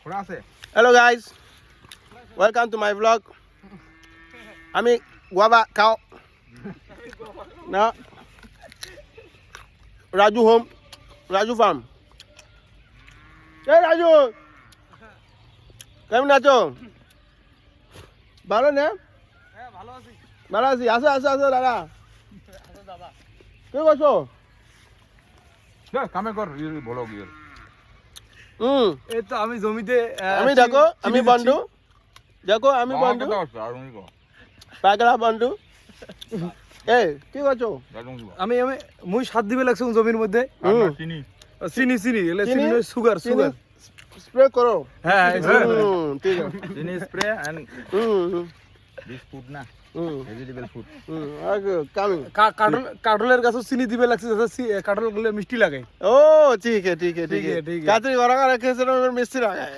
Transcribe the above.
Hello guys, welcome to my vlog. আমি guava খাও না রাজু হোম রাজু ফার্ম। এই রাজু কেমন আছো? ভালো না? ভালো আছি। আসো আসো আসো দাদা। কি করছো? কামে কর বলো গিয়ে এই তো আমি জমিতে আমি দেখো আমি বন্ধু দেখো আমি বন্ধু পাগলা বন্ধু। এই কি করছো? আমি আমি মুই সাত দিবে লাগছে জমির মধ্যে চিনি চিনি এলে চিনি সুগার সুগার স্প্রে করো। হ্যাঁ ঠিক আছে। চিনি স্প্রে এন্ড দিস ফুড না ভেজিটেবল ফুড কামিং। কাটলের গাছে চিনি দিবে লাগছে যাতে কাটল গুলো মিষ্টি লাগে। ओ ठीक है ठीक है ठीक है ठीक है। कातरी वरा का रखे से मिस्त्री आ गए